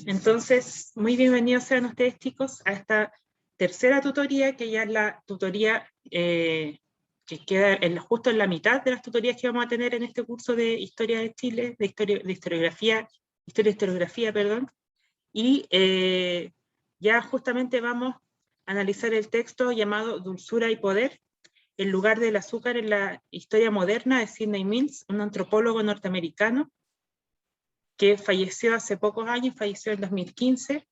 Entonces, muy bienvenidos sean ustedes, chicos, a esta tercera tutoría, que ya es la tutoría que queda justo en la mitad de las tutorías que vamos a tener en este curso de Historia de Chile, de historiografía, perdón. Y ya justamente vamos a analizar el texto llamado Dulzura y Poder, el lugar del azúcar en la historia moderna, de Sidney Mills, un antropólogo norteamericano que falleció hace pocos años, falleció en 2015.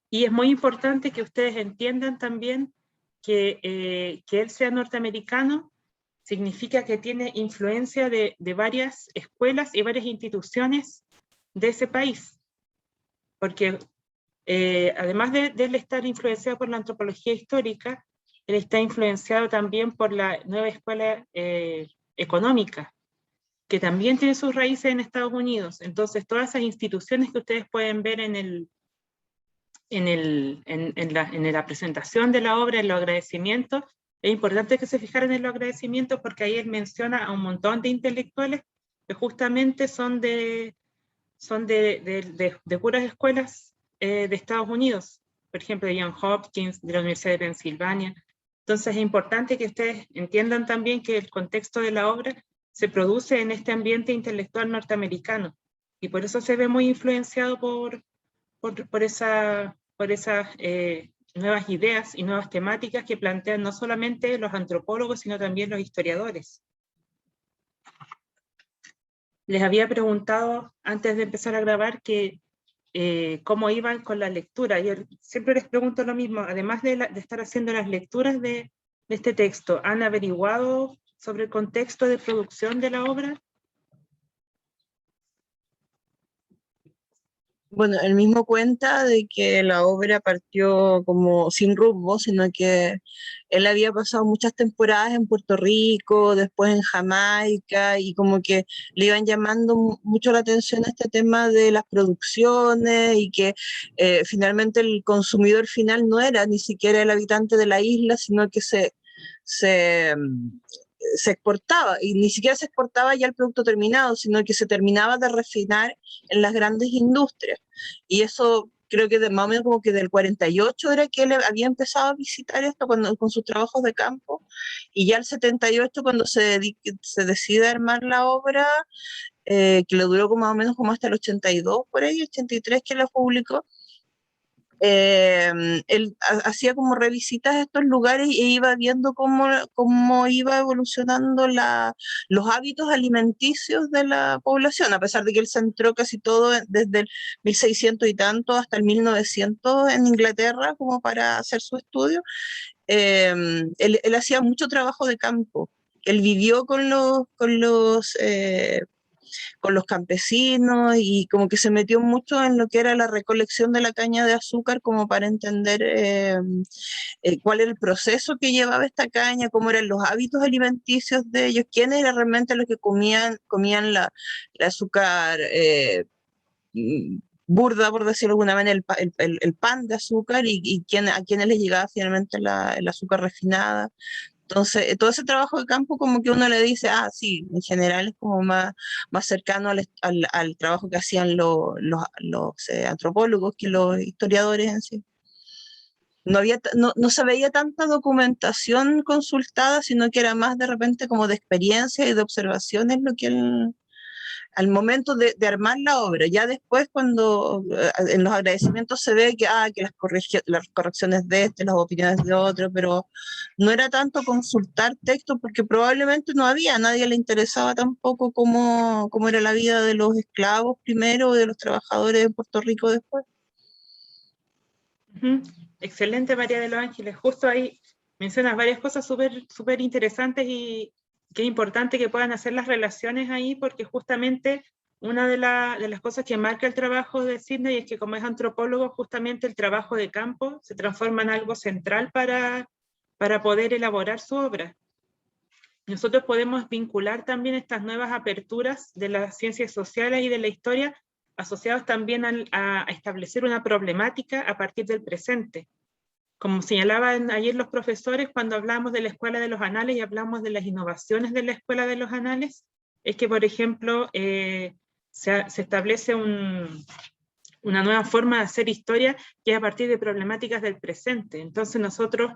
Y es muy importante que ustedes entiendan también que él sea norteamericano significa que tiene influencia de varias escuelas y varias instituciones de ese país. Porque además de él estar influenciado por la antropología histórica, él está influenciado también por la nueva escuela económica, que también tiene sus raíces en Estados Unidos. Entonces, todas esas instituciones que ustedes pueden ver en la presentación de la obra, en los agradecimientos, es importante que se fijaran en los agradecimientos porque ahí él menciona a un montón de intelectuales que justamente son de puras escuelas de Estados Unidos, por ejemplo, de Johns Hopkins, de la Universidad de Pensilvania. Entonces es importante que ustedes entiendan también que el contexto de la obra se produce en este ambiente intelectual norteamericano, y por eso se ve muy influenciado por esas nuevas ideas y nuevas temáticas que plantean no solamente los antropólogos, sino también los historiadores. Les había preguntado antes de empezar a grabar que cómo iban con la lectura. Yo siempre les pregunto lo mismo, además de estar haciendo las lecturas de este texto, ¿han averiguado sobre el contexto de producción de la obra? Bueno, él mismo cuenta de que la obra partió como sin rumbo, sino que él había pasado muchas temporadas en Puerto Rico, después en Jamaica, y como que le iban llamando mucho la atención a este tema de las producciones, y que finalmente el consumidor final no era ni siquiera el habitante de la isla, sino que se exportaba, y ni siquiera se exportaba ya el producto terminado, sino que se terminaba de refinar en las grandes industrias. Y eso creo que más o menos como que del 48 era que él había empezado a visitar esto con sus trabajos de campo, y ya el 78 cuando se decide armar la obra, que le duró como más o menos como hasta el 82, por ahí, 83 que la publicó. Él hacía como revisitas a estos lugares e iba viendo cómo iba evolucionando los hábitos alimenticios de la población, a pesar de que él centró casi todo desde el 1600 y tanto hasta el 1900 en Inglaterra como para hacer su estudio. Él hacía mucho trabajo de campo. Él vivió con los campesinos, y como que se metió mucho en lo que era la recolección de la caña de azúcar, como para entender cuál era el proceso que llevaba esta caña, cómo eran los hábitos alimenticios de ellos, quiénes eran realmente los que comían la azúcar burda, por decirlo de alguna manera, el pan de azúcar, y a quiénes les llegaba finalmente el azúcar refinada. Entonces, todo ese trabajo de campo como que uno le dice, sí, en general es como más cercano al trabajo que hacían los antropólogos que los historiadores en sí. No se veía tanta documentación consultada, sino que era más de repente como de experiencia y de observaciones lo que al momento de armar la obra. Ya después, cuando en los agradecimientos se ve que las correcciones de las opiniones de otro, pero no era tanto consultar textos, porque probablemente no había, a nadie le interesaba tampoco cómo era la vida de los esclavos primero, de los trabajadores en Puerto Rico después. Excelente, María de los Ángeles. Justo ahí mencionas varias cosas súper interesantes, y que es importante que puedan hacer las relaciones ahí, porque justamente una de las cosas que marca el trabajo de Sidney es que, como es antropólogo, justamente el trabajo de campo se transforma en algo central para poder elaborar su obra. Nosotros podemos vincular también estas nuevas aperturas de las ciencias sociales y de la historia, asociados también a establecer una problemática a partir del presente. Como señalaban ayer los profesores, cuando hablamos de la Escuela de los Anales y hablamos de las innovaciones de la Escuela de los Anales, es que, por ejemplo, se establece una nueva forma de hacer historia que es a partir de problemáticas del presente. Entonces nosotros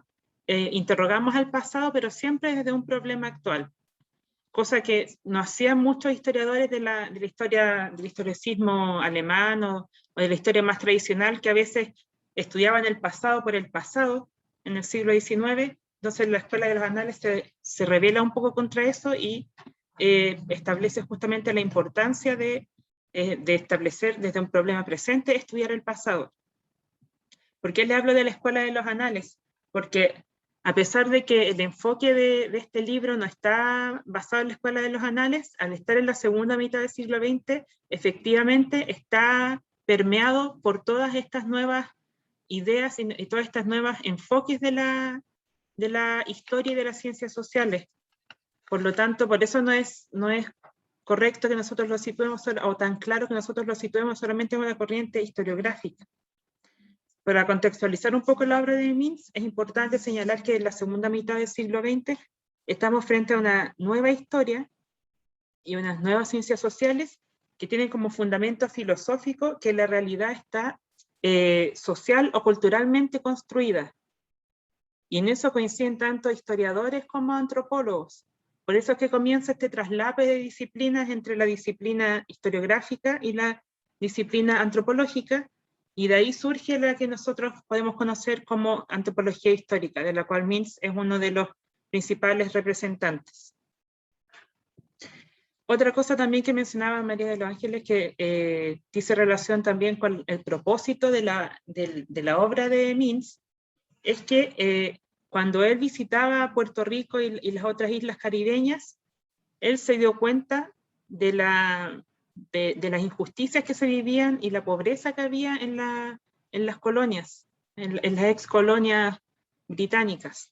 interrogamos al pasado, pero siempre desde un problema actual, cosa que no hacían muchos historiadores de la historia, del historicismo alemán o de la historia más tradicional, que a veces estudiaban el pasado por el pasado en el siglo XIX. Entonces la Escuela de los Anales se revela un poco contra eso y establece justamente la importancia de establecer desde un problema presente, estudiar el pasado. ¿Por qué le hablo de la Escuela de los Anales? Porque a pesar de que el enfoque de este libro no está basado en la Escuela de los Anales, al estar en la segunda mitad del siglo XX, efectivamente está permeado por todas estas nuevas ideas y todas estas nuevas enfoques de la historia y de las ciencias sociales. Por lo tanto, por eso no es correcto que nosotros lo situemos, o tan claro que nosotros lo situemos solamente en una corriente historiográfica. Para contextualizar un poco la obra de Mintz, es importante señalar que en la segunda mitad del siglo XX estamos frente a una nueva historia y unas nuevas ciencias sociales que tienen como fundamento filosófico que la realidad está social o culturalmente construida. Y en eso coinciden tanto historiadores como antropólogos. Por eso es que comienza este traslape de disciplinas entre la disciplina historiográfica y la disciplina antropológica, y de ahí surge la que nosotros podemos conocer como antropología histórica, de la cual Mintz es uno de los principales representantes. Otra cosa también que mencionaba María de los Ángeles, que dice relación también con el propósito de la obra de Mintz, es que cuando él visitaba Puerto Rico y las otras islas caribeñas, él se dio cuenta de las injusticias que se vivían y la pobreza que había en las colonias, en las ex colonias británicas.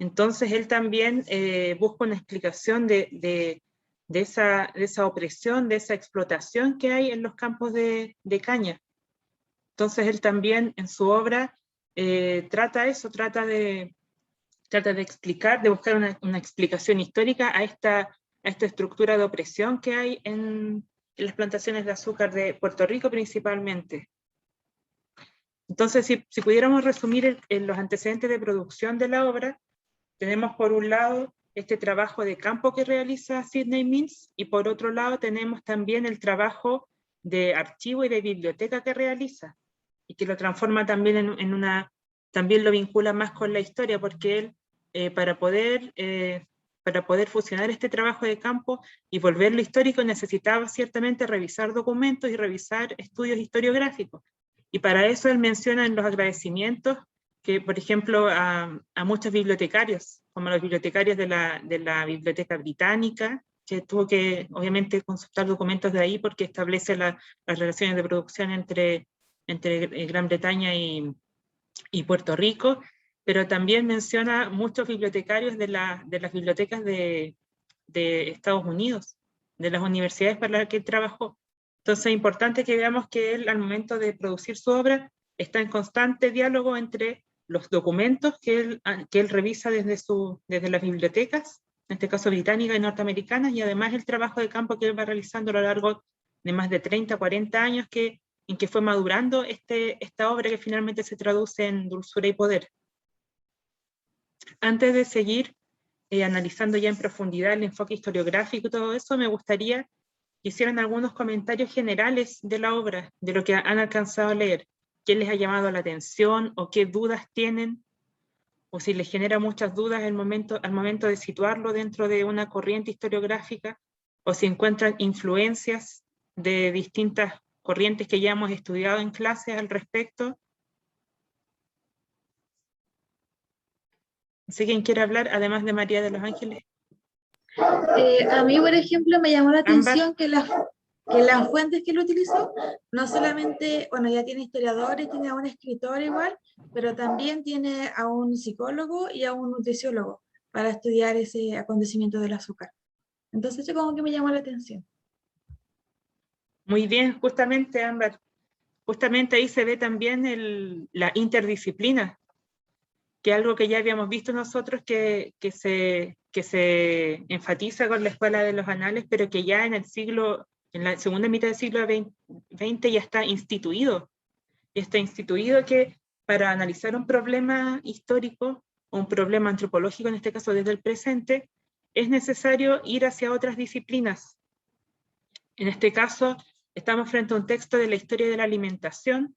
Entonces él también busca una explicación de esa opresión, de esa explotación que hay en los campos de caña. Entonces él también en su obra trata eso, trata de explicar, de buscar una explicación histórica a esta estructura de opresión que hay en las plantaciones de azúcar de Puerto Rico principalmente. Entonces, si pudiéramos resumir los antecedentes de producción de la obra, tenemos por un lado este trabajo de campo que realiza Sidney Mintz, y por otro lado tenemos también el trabajo de archivo y de biblioteca que realiza, y que lo transforma también también lo vincula más con la historia, porque él, para poder fusionar este trabajo de campo y volverlo histórico, necesitaba ciertamente revisar documentos y revisar estudios historiográficos. Y para eso él menciona en los agradecimientos que, por ejemplo, a muchos bibliotecarios, como los bibliotecarios de la Biblioteca Británica, que tuvo que, obviamente, consultar documentos de ahí porque establece las relaciones de producción entre Gran Bretaña y Puerto Rico, pero también menciona muchos bibliotecarios de las bibliotecas de Estados Unidos, de las universidades para las que él trabajó. Entonces es importante que veamos que él, al momento de producir su obra, está en constante diálogo entre los documentos que él revisa desde las bibliotecas, en este caso británicas y norteamericanas, y además el trabajo de campo que él va realizando a lo largo de más de 30, 40 años en que fue madurando esta obra que finalmente se traduce en Dulzura y Poder. Antes de seguir analizando ya en profundidad el enfoque historiográfico y todo eso, me gustaría que hicieran algunos comentarios generales de la obra, de lo que han alcanzado a leer. ¿Qué les ha llamado la atención o qué dudas tienen? O si les genera muchas dudas al momento de situarlo dentro de una corriente historiográfica, o si encuentran influencias de distintas corrientes que ya hemos estudiado en clases al respecto. No sé quién quiere hablar, además de María de los Ángeles. A mí, por ejemplo, me llamó la atención Ámbar. que las fuentes que él utilizó, no solamente, bueno, ya tiene historiadores, tiene a un escritor igual, pero también tiene a un psicólogo y a un nutriciólogo para estudiar ese acontecimiento del azúcar. Entonces eso como que me llamó la atención. Muy bien, justamente, Ámbar. Justamente ahí se ve también la interdisciplina, que es algo que ya habíamos visto nosotros que se enfatiza con la Escuela de los Anales, pero que ya en la segunda mitad del siglo XX ya está instituido y está instituido que para analizar un problema histórico, o un problema antropológico, en este caso desde el presente, es necesario ir hacia otras disciplinas. En este caso, estamos frente a un texto de la historia de la alimentación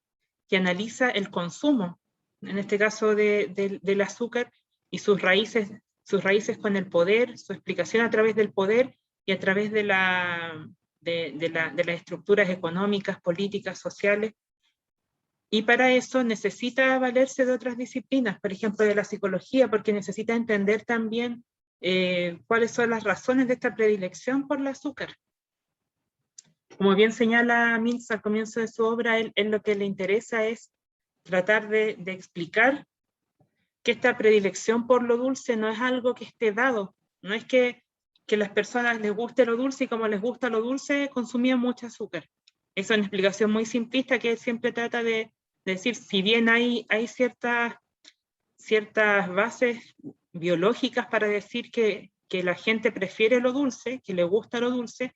que analiza el consumo, en este caso del azúcar, y sus raíces con el poder, su explicación a través del poder y a través de las estructuras económicas, políticas, sociales. Y para eso necesita valerse de otras disciplinas, por ejemplo de la psicología, porque necesita entender también cuáles son las razones de esta predilección por el azúcar. Como bien señala Mills al comienzo de su obra, él lo que le interesa es tratar de explicar que esta predilección por lo dulce no es algo que esté dado, no es que las personas les guste lo dulce y como les gusta lo dulce consumían mucho azúcar. Es una explicación muy simplista que él siempre trata de decir, si bien hay ciertas bases biológicas para decir que la gente prefiere lo dulce, que le gusta lo dulce,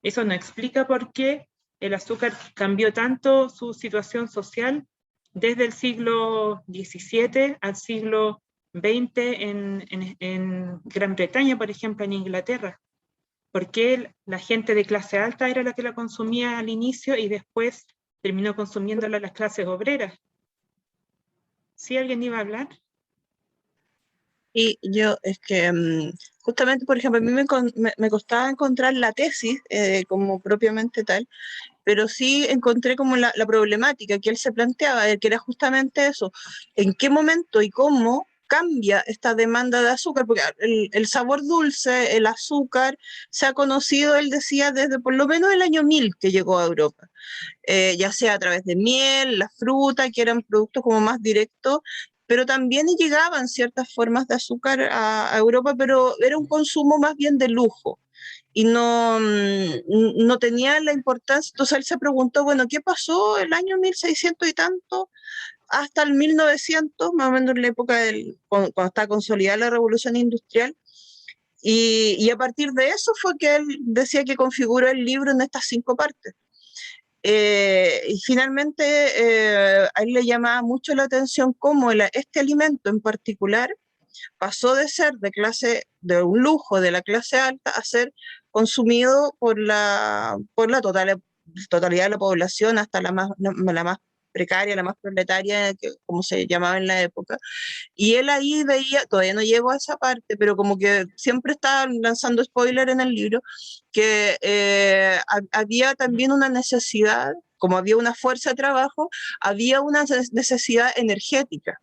eso no explica por qué el azúcar cambió tanto su situación social desde el siglo XVII al siglo XX en Gran Bretaña, por ejemplo, en Inglaterra. ¿Por qué la gente de clase alta era la que la consumía al inicio y después terminó consumiéndola las clases obreras? ¿Sí alguien iba a hablar? Y yo, es que justamente, por ejemplo, a mí me costaba encontrar la tesis como propiamente tal, pero sí encontré como la problemática que él se planteaba, que era justamente eso, en qué momento y cómo cambia esta demanda de azúcar, porque el sabor dulce, el azúcar, se ha conocido, él decía, desde por lo menos el año 1000 que llegó a Europa. Ya sea a través de miel, la fruta, que eran productos como más directos, pero también llegaban ciertas formas de azúcar a Europa, pero era un consumo más bien de lujo y no tenía la importancia. Entonces él se preguntó, bueno, ¿qué pasó el año 1600 y tanto hasta el 1900, más o menos en la época cuando está consolidada la revolución industrial? Y a partir de eso fue que él decía que configuró el libro en estas 5 partes. Y finalmente a él le llamaba mucho la atención cómo este alimento en particular pasó de ser de un lujo de la clase alta a ser consumido por la totalidad de la población, hasta la más precaria, la más proletaria, como se llamaba en la época. Y él ahí veía, todavía no llegó a esa parte, pero como que siempre estaba lanzando spoiler en el libro, que había también una necesidad, como había una fuerza de trabajo, había una necesidad energética,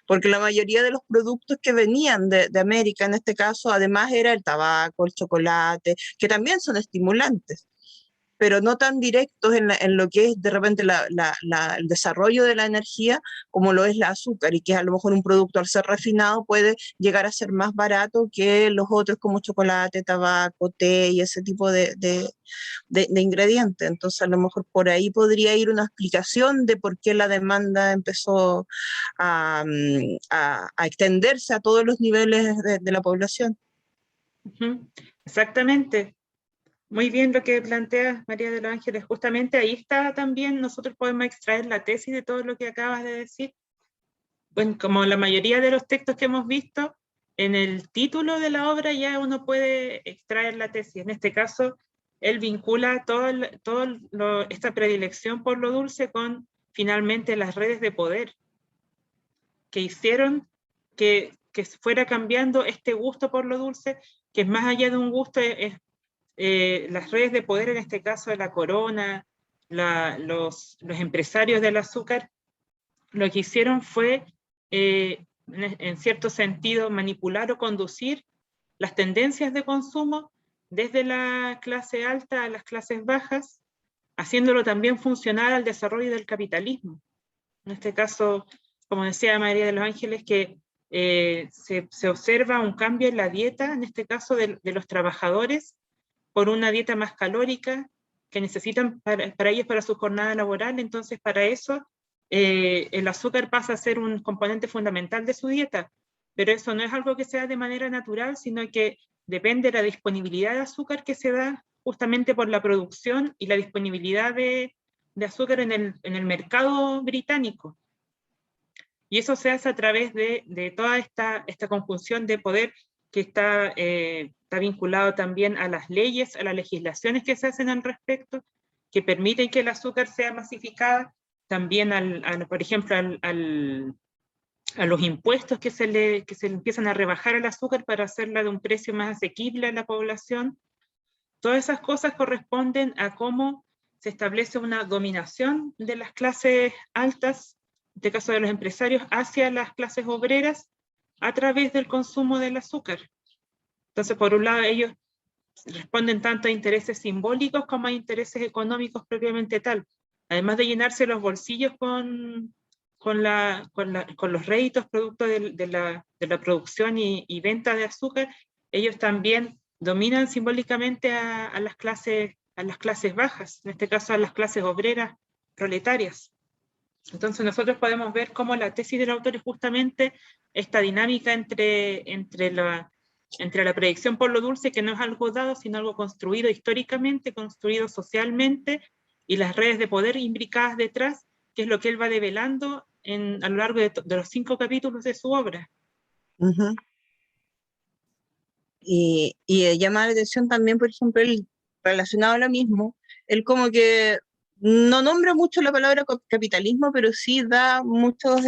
porque la mayoría de los productos que venían de América, en este caso, además era el tabaco, el chocolate, que también son estimulantes, pero no tan directos en lo que es de repente el desarrollo de la energía como lo es el azúcar, y que a lo mejor un producto al ser refinado puede llegar a ser más barato que los otros como chocolate, tabaco, té y ese tipo de ingredientes. Entonces a lo mejor por ahí podría ir una explicación de por qué la demanda empezó a extenderse a todos los niveles de la población. Exactamente. Muy bien lo que planteas, María de los Ángeles. Justamente ahí está también, nosotros podemos extraer la tesis de todo lo que acabas de decir. Bueno, como la mayoría de los textos que hemos visto, en el título de la obra ya uno puede extraer la tesis. En este caso, él vincula esta predilección por lo dulce con finalmente las redes de poder que hicieron que fuera cambiando este gusto por lo dulce, que es más allá de un gusto, las redes de poder, en este caso de la corona, los empresarios del azúcar, lo que hicieron fue, en cierto sentido, manipular o conducir las tendencias de consumo desde la clase alta a las clases bajas, haciéndolo también funcionar al desarrollo del capitalismo. En este caso, como decía María de los Ángeles, que se observa un cambio en la dieta, en este caso de los trabajadores, por una dieta más calórica que necesitan para ellos para su jornada laboral. Entonces para eso el azúcar pasa a ser un componente fundamental de su dieta, pero eso no es algo que se da de manera natural, sino que depende de la disponibilidad de azúcar que se da justamente por la producción y la disponibilidad de de azúcar en el mercado británico. Y eso se hace a través de toda esta conjunción de poder que está vinculado también a las leyes, a las legislaciones que se hacen al respecto, que permiten que el azúcar sea masificada, también por ejemplo, a los impuestos que se le empiezan a rebajar al azúcar para hacerla de un precio más asequible a la población. Todas esas cosas corresponden a cómo se establece una dominación de las clases altas, en este caso de los empresarios, hacia las clases obreras a través del consumo del azúcar. Entonces, por un lado, ellos responden tanto a intereses simbólicos como a intereses económicos propiamente tal. Además de llenarse los bolsillos con los réditos producto de la producción y venta de azúcar, ellos también dominan simbólicamente a las clases bajas, en este caso a las clases obreras proletarias. Entonces nosotros podemos ver cómo la tesis del autor es justamente esta dinámica entre la predicción por lo dulce, que no es algo dado, sino algo construido históricamente, construido socialmente, y las redes de poder imbricadas detrás, que es lo que él va develando a lo largo de los 5 capítulos de su obra. Uh-huh. Y llama la atención también, por ejemplo, relacionado a lo mismo, él como que no nombra mucho la palabra capitalismo, pero sí da muchos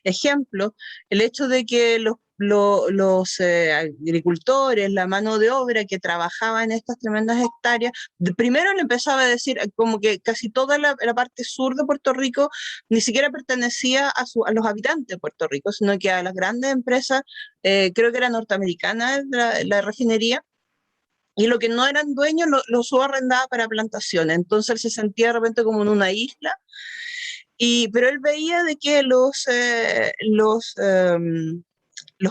ejemplos. El hecho de que los agricultores, la mano de obra que trabajaba en estas tremendas hectáreas, primero le empezaba a decir como que casi toda la parte sur de Puerto Rico ni siquiera pertenecía a los habitantes de Puerto Rico, sino que a las grandes empresas, creo que era norteamericana la refinería, y lo que no eran dueños lo subarrendaba para plantaciones. Entonces él se sentía de repente como en una isla, pero él veía de que los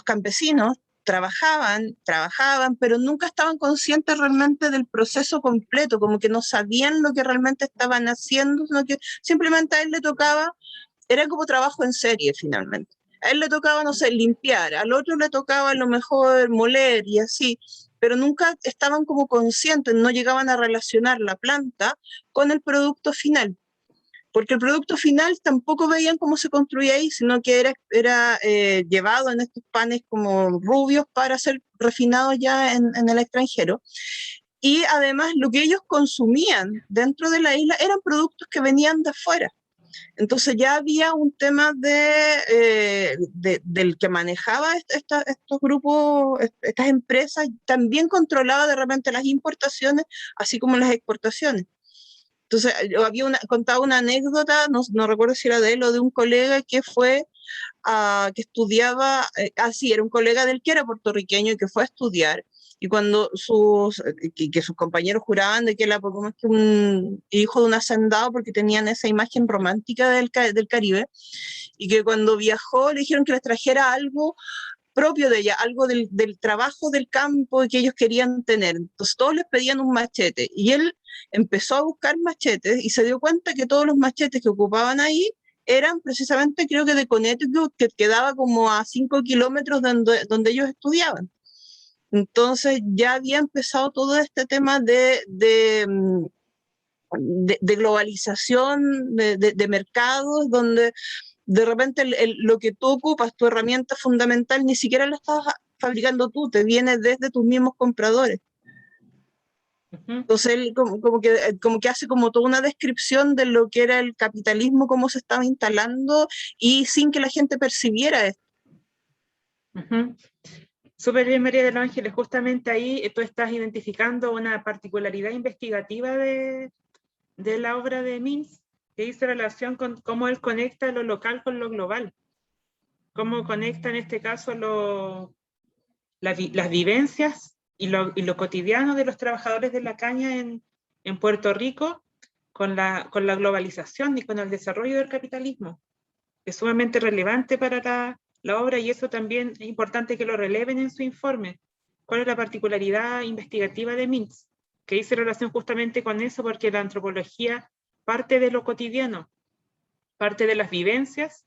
campesinos trabajaban, pero nunca estaban conscientes realmente del proceso completo, como que no sabían lo que realmente estaban haciendo, sino que simplemente a él le tocaba, era como trabajo en serie finalmente. A él le tocaba, no sé, limpiar, al otro le tocaba a lo mejor moler y así, pero nunca estaban como conscientes, no llegaban a relacionar la planta con el producto final, porque el producto final tampoco veían cómo se construía ahí, sino que era llevado en estos panes como rubios para ser refinados ya en el extranjero. Y además lo que ellos consumían dentro de la isla eran productos que venían de afuera. Entonces ya había un tema del que manejaba estos grupos, estas empresas, también controlaba de repente las importaciones, así como las exportaciones. Entonces contaba una anécdota, no recuerdo si era de él o de un colega que fue, que estudiaba, era un colega del que era puertorriqueño y que fue a estudiar, y cuando sus compañeros juraban de que él era poco más que un hijo de un hacendado porque tenían esa imagen romántica del Caribe, y que cuando viajó le dijeron que les trajera algo propio de ella, algo del trabajo del campo que ellos querían tener. Entonces todos les pedían un machete, y él empezó a buscar machetes y se dio cuenta que todos los machetes que ocupaban ahí eran precisamente, creo que de Connecticut, que quedaba como a 5 kilómetros donde ellos estudiaban. Entonces ya había empezado todo este tema de globalización, de mercados, donde de repente lo que tú ocupas, tu herramienta fundamental, ni siquiera lo estás fabricando tú, te viene desde tus mismos compradores. Entonces él como que hace como toda una descripción de lo que era el capitalismo, cómo se estaba instalando, y sin que la gente percibiera esto. Súper bien, María del Ángel. Justamente ahí tú estás identificando una particularidad investigativa de la obra de Mintz, que dice relación con cómo él conecta lo local con lo global, cómo conecta en este caso las vivencias y lo cotidiano de los trabajadores de la caña en Puerto Rico con la globalización y con el desarrollo del capitalismo. Es sumamente relevante para la obra, y eso también es importante que lo releven en su informe. ¿Cuál es la particularidad investigativa de Mintz? Que dice relación justamente con eso, porque la antropología parte de lo cotidiano, parte de las vivencias,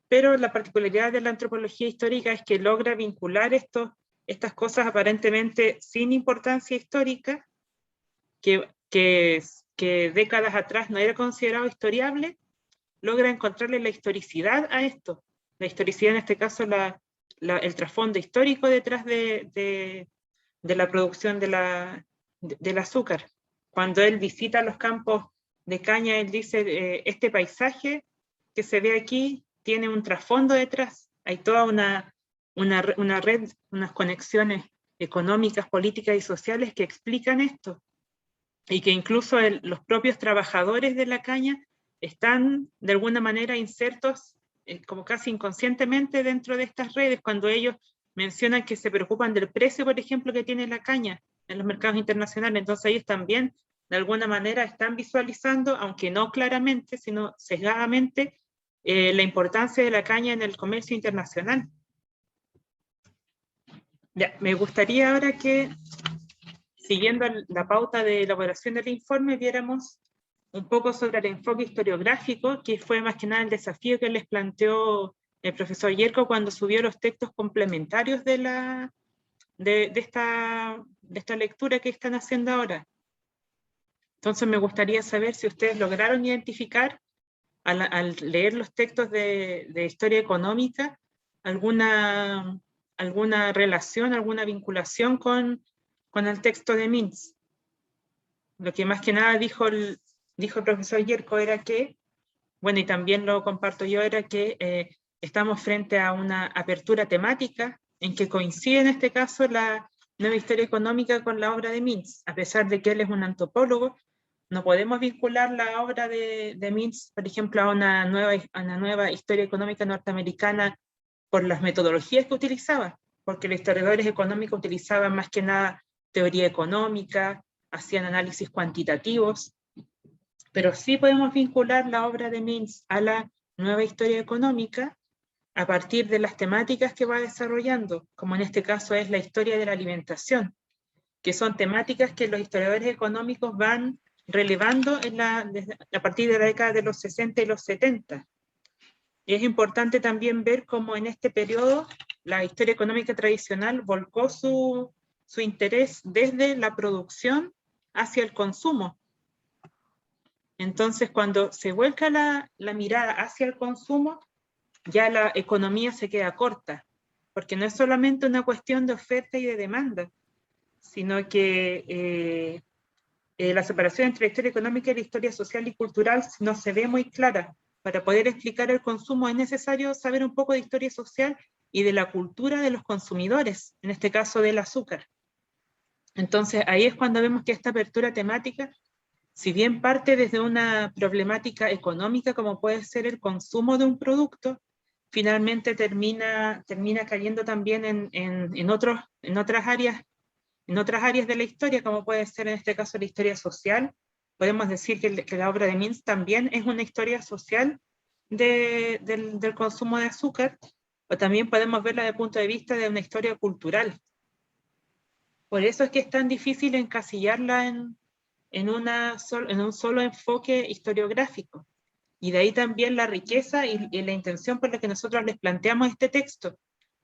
pero la particularidad de la antropología histórica es que logra vincular estas cosas aparentemente sin importancia histórica, que que décadas atrás no era considerado historiable, logra encontrarle la historicidad a esto. La historicidad, en este caso, el trasfondo histórico detrás de la producción del azúcar. Cuando él visita los campos de caña, él dice, este paisaje que se ve aquí tiene un trasfondo detrás. Hay toda una red, unas conexiones económicas, políticas y sociales que explican esto. Y que incluso los propios trabajadores de la caña están de alguna manera insertos como casi inconscientemente dentro de estas redes, cuando ellos mencionan que se preocupan del precio, por ejemplo, que tiene la caña en los mercados internacionales. Entonces ellos también de alguna manera están visualizando, aunque no claramente, sino sesgadamente, la importancia de la caña en el comercio internacional. Ya, me gustaría ahora que, siguiendo la pauta de elaboración del informe, viéramos un poco sobre el enfoque historiográfico, que fue más que nada el desafío que les planteó el profesor Yerko cuando subió los textos complementarios de esta lectura que están haciendo ahora. Entonces me gustaría saber si ustedes lograron identificar, al leer los textos de historia económica, alguna relación, alguna vinculación con el texto de Mintz. Lo que más que nada dijo el profesor Yerko era que, bueno, y también lo comparto yo, era que estamos frente a una apertura temática en que coincide en este caso la nueva historia económica con la obra de Mintz. A pesar de que él es un antropólogo, no podemos vincular la obra de Mintz, por ejemplo, a una nueva historia económica norteamericana por las metodologías que utilizaba, porque los historiadores económicos utilizaban más que nada teoría económica, hacían análisis cuantitativos, pero sí podemos vincular la obra de Mintz a la nueva historia económica a partir de las temáticas que va desarrollando, como en este caso es la historia de la alimentación, que son temáticas que los historiadores económicos van relevando a partir de la década de los 60 y los 70. Y es importante también ver cómo en este periodo la historia económica tradicional volcó su interés desde la producción hacia el consumo. Entonces, cuando se vuelca la mirada hacia el consumo, ya la economía se queda corta, porque no es solamente una cuestión de oferta y de demanda, sino que la separación entre la historia económica y la historia social y cultural no se ve muy clara. Para poder explicar el consumo es necesario saber un poco de historia social y de la cultura de los consumidores, en este caso del azúcar. Entonces ahí es cuando vemos que esta apertura temática, si bien parte desde una problemática económica como puede ser el consumo de un producto, finalmente termina cayendo también en otras áreas de la historia, como puede ser en este caso la historia social. Podemos decir que la obra de Mintz también es una historia social del consumo de azúcar, o también podemos verla desde el punto de vista de una historia cultural. Por eso es que es tan difícil encasillarla en un solo enfoque historiográfico. Y de ahí también la riqueza y la intención por la que nosotros les planteamos este texto,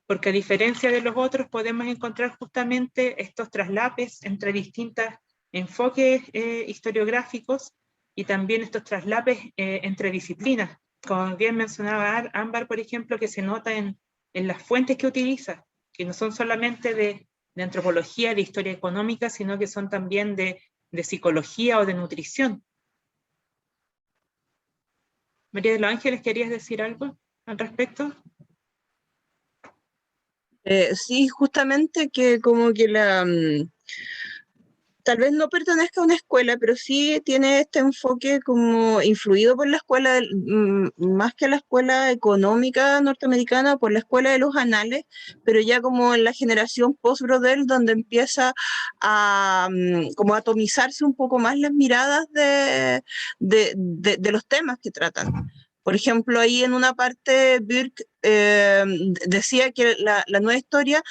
porque a diferencia de los otros podemos encontrar justamente estos traslapes entre distintos enfoques historiográficos y también estos traslapes entre disciplinas. Como bien mencionaba Ámbar, por ejemplo, que se nota en las fuentes que utiliza, que no son solamente de antropología, de historia económica, sino que son también de psicología o de nutrición. María de los Ángeles, ¿querías decir algo al respecto? Sí, justamente que como que tal vez no pertenezca a una escuela, pero sí tiene este enfoque como influido por la escuela, más que la escuela económica norteamericana, por la escuela de los anales, pero ya como en la generación post-Brodel, donde empieza como a atomizarse un poco más las miradas de los temas que tratan. Por ejemplo, ahí en una parte Burke decía que la nueva historia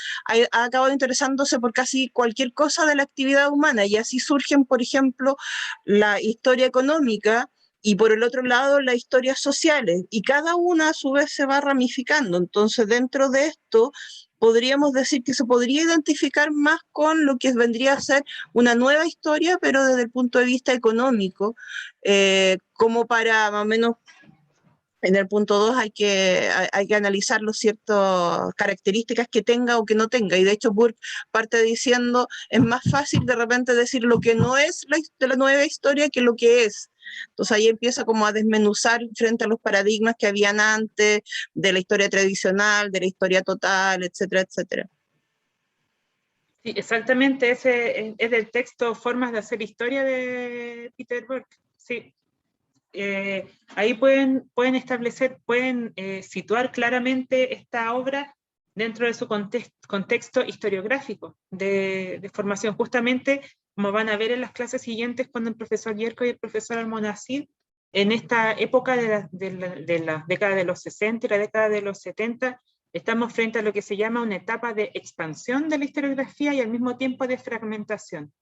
ha acabado interesándose por casi cualquier cosa de la actividad humana, y así surgen, por ejemplo, la historia económica y por el otro lado las historias sociales, y cada una a su vez se va ramificando. Entonces dentro de esto podríamos decir que se podría identificar más con lo que vendría a ser una nueva historia, pero desde el punto de vista económico, como para más o menos en el punto 2 hay que analizar las ciertas características que tenga o que no tenga, y de hecho Burke parte diciendo, es más fácil de repente decir lo que no es de la nueva historia que lo que es. Entonces ahí empieza como a desmenuzar frente a los paradigmas que habían antes, de la historia tradicional, de la historia total, etcétera, etcétera. Sí, exactamente, ese es del texto Formas de hacer historia de Peter Burke. Sí. Ahí pueden establecer, pueden situar claramente esta obra dentro de su contexto historiográfico de formación, justamente como van a ver en las clases siguientes cuando el profesor Yerko y el profesor Almonacid, en esta época de la década de los 60 y la década de los 70, estamos frente a lo que se llama una etapa de expansión de la historiografía y al mismo tiempo de fragmentación.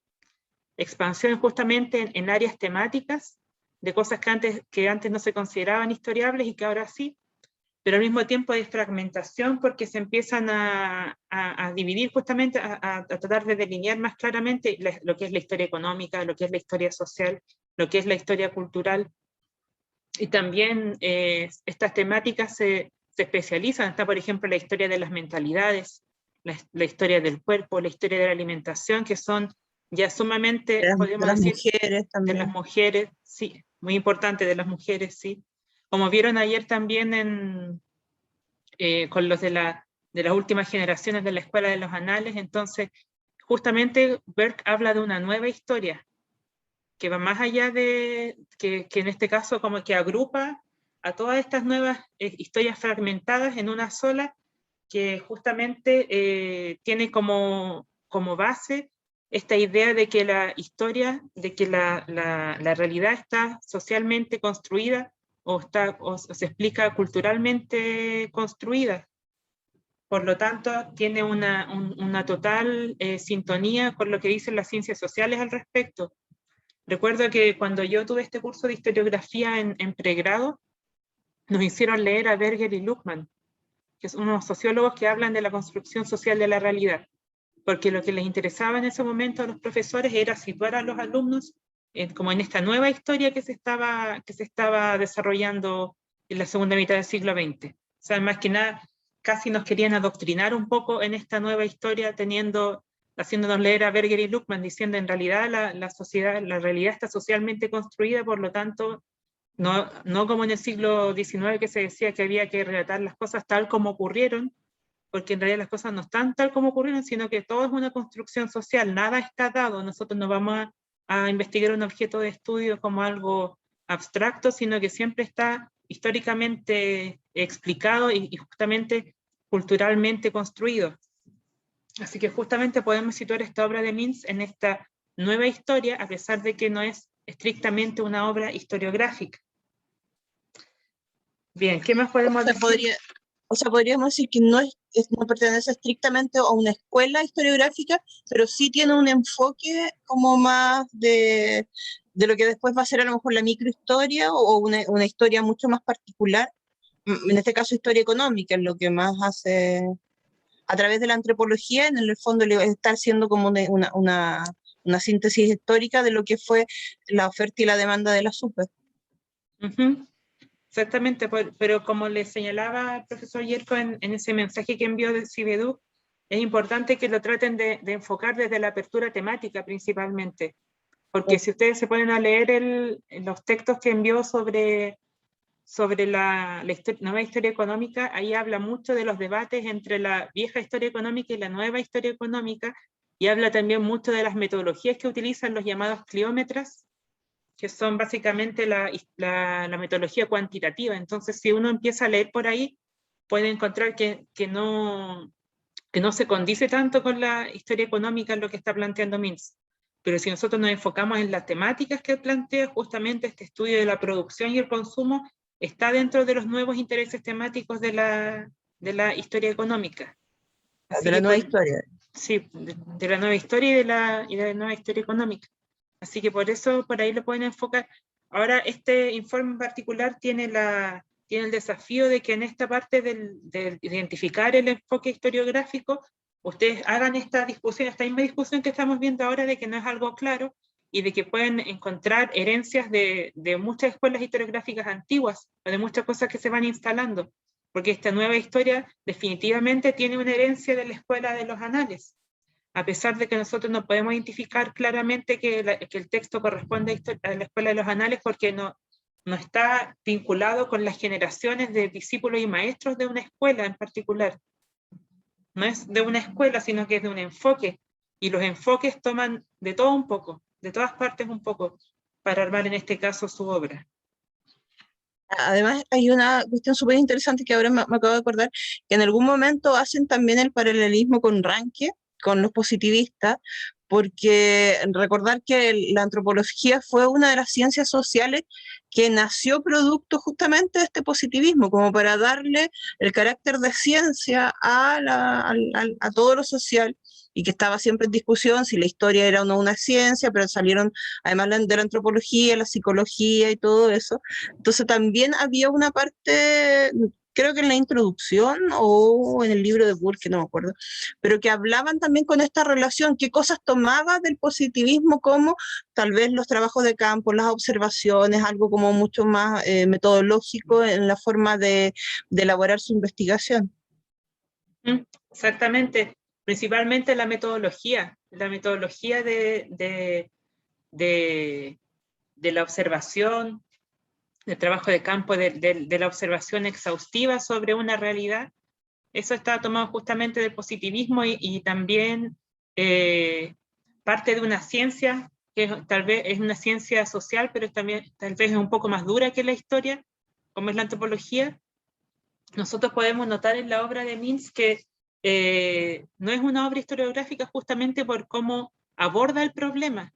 Expansión justamente en áreas temáticas, de cosas que antes no se consideraban historiables y que ahora sí, pero al mismo tiempo de fragmentación porque se empiezan a dividir justamente, a tratar de delinear más claramente lo que es la historia económica, lo que es la historia social, lo que es la historia cultural. Y también estas temáticas se especializan. Está, por ejemplo, la historia de las mentalidades, la historia del cuerpo, la historia de la alimentación, que son ya sumamente, podríamos decir, mujeres también. de las mujeres, sí, muy importante, de las mujeres, sí. Como vieron ayer también con los de las últimas generaciones de la Escuela de los Anales, entonces, justamente Burke habla de una nueva historia, que va más allá de, que en este caso como que agrupa a todas estas nuevas historias fragmentadas en una sola, que justamente tiene como base esta idea de que la historia, de que la realidad está socialmente construida o se explica culturalmente construida. Por lo tanto, tiene una total sintonía con lo que dicen las ciencias sociales al respecto. Recuerdo que cuando yo tuve este curso de historiografía en pregrado, nos hicieron leer a Berger y Luhmann, que son unos sociólogos que hablan de la construcción social de la realidad, porque lo que les interesaba en ese momento a los profesores era situar a los alumnos como en esta nueva historia que se estaba desarrollando en la segunda mitad del siglo XX. O sea, más que nada, casi nos querían adoctrinar un poco en esta nueva historia, haciéndonos leer a Berger y Luhmann, diciendo en realidad la realidad está socialmente construida, por lo tanto, no como en el siglo XIX que se decía que había que relatar las cosas tal como ocurrieron, porque en realidad las cosas no están tal como ocurrieron, sino que todo es una construcción social, nada está dado, nosotros no vamos a investigar un objeto de estudio como algo abstracto, sino que siempre está históricamente explicado y justamente culturalmente construido. Así que justamente podemos situar esta obra de Mintz en esta nueva historia, a pesar de que no es estrictamente una obra historiográfica. Bien, ¿qué más podemos decir? Podríamos decir que no pertenece estrictamente a una escuela historiográfica, pero sí tiene un enfoque como más de lo que después va a ser a lo mejor la microhistoria o una historia mucho más particular, en este caso historia económica, es lo que más hace a través de la antropología, en el fondo está haciendo como una síntesis histórica de lo que fue la oferta y la demanda de la super. Exactamente, pero como le señalaba el profesor Yerko en ese mensaje que envió de CIBEDU, es importante que lo traten de enfocar desde la apertura temática principalmente, porque si ustedes se ponen a leer los textos que envió sobre la nueva historia económica, ahí habla mucho de los debates entre la vieja historia económica y la nueva historia económica, y habla también mucho de las metodologías que utilizan los llamados cliómetras, que son básicamente la metodología cuantitativa. Entonces, si uno empieza a leer por ahí, puede encontrar que no se condice tanto con la historia económica en lo que está planteando Mintz. Pero si nosotros nos enfocamos en las temáticas que plantea, justamente este estudio de la producción y el consumo está dentro de los nuevos intereses temáticos de la historia económica. Así de la nueva historia. Sí, de la nueva historia y de la nueva historia económica. Así que por eso, por ahí lo pueden enfocar. Ahora, este informe en particular tiene tiene el desafío de que en esta parte de identificar el enfoque historiográfico, ustedes hagan esta misma discusión que estamos viendo ahora de que no es algo claro, y de que pueden encontrar herencias de muchas escuelas historiográficas antiguas, o de muchas cosas que se van instalando, porque esta nueva historia definitivamente tiene una herencia de la escuela de los anales, a pesar de que nosotros no podemos identificar claramente que el texto corresponde a la escuela de los anales, porque no está vinculado con las generaciones de discípulos y maestros de una escuela en particular. No es de una escuela, sino que es de un enfoque, y los enfoques toman de todo un poco, de todas partes un poco, para armar en este caso su obra. Además, hay una cuestión súper interesante que ahora me acabo de acordar, que en algún momento hacen también el paralelismo con Ranke, con los positivistas, porque recordar que la antropología fue una de las ciencias sociales que nació producto justamente de este positivismo, como para darle el carácter de ciencia a todo lo social, y que estaba siempre en discusión si la historia era o no una ciencia, pero salieron además de la antropología, la psicología y todo eso. Entonces también había una parte, creo que en la introducción o en el libro de Burke, no me acuerdo, pero que hablaban también con esta relación, qué cosas tomaba del positivismo, como tal vez los trabajos de campo, las observaciones, algo como mucho más metodológico en la forma de elaborar su investigación. Exactamente, principalmente la metodología de la observación, del trabajo de campo, de la observación exhaustiva sobre una realidad. Eso está tomado justamente del positivismo, y también parte de una ciencia que tal vez es una ciencia social, pero también tal vez es un poco más dura que la historia, como es la antropología. Nosotros podemos notar en la obra de Mintz que no es una obra historiográfica justamente por cómo aborda el problema.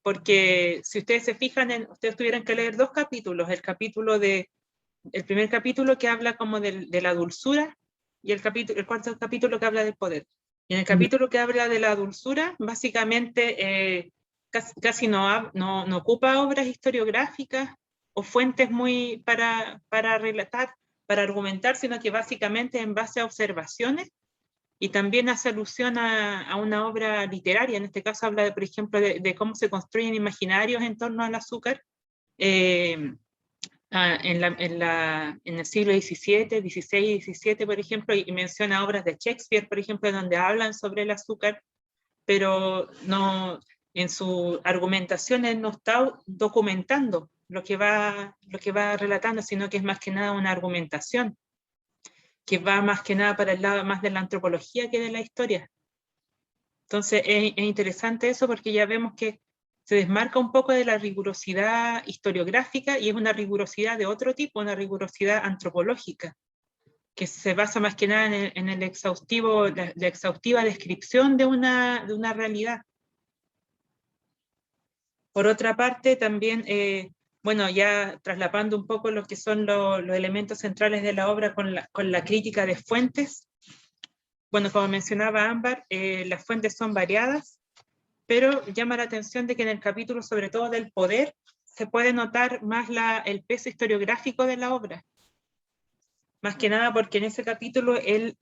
Porque si ustedes se fijan, ustedes tuvieran que leer dos capítulos, el primer capítulo que habla como de la dulzura, y el cuarto capítulo que habla del poder. Y en el capítulo que habla de la dulzura, básicamente casi no ocupa obras historiográficas o fuentes muy para relatar, para argumentar, sino que básicamente en base a observaciones, y también hace alusión a una obra literaria. En este caso habla, por ejemplo, de cómo se construyen imaginarios en torno al azúcar, en el siglo XVII, XVI y XVII, por ejemplo, y menciona obras de Shakespeare, por ejemplo, donde hablan sobre el azúcar, pero no, en su argumentación él no está documentando lo que va relatando, sino que es más que nada una argumentación, que va más que nada para el lado más de la antropología que de la historia. Entonces es interesante eso, porque ya vemos que se desmarca un poco de la rigurosidad historiográfica, y es una rigurosidad de otro tipo, una rigurosidad antropológica, que se basa más que nada en el exhaustivo, la exhaustiva descripción de una realidad. Por otra parte, también, bueno, ya traslapando un poco lo que son los elementos centrales de la obra con la crítica de fuentes. Bueno, como mencionaba Ámbar, las fuentes son variadas, pero llama la atención de que en el capítulo, sobre todo del poder, se puede notar más el peso historiográfico de la obra. Más que nada porque en ese capítulo él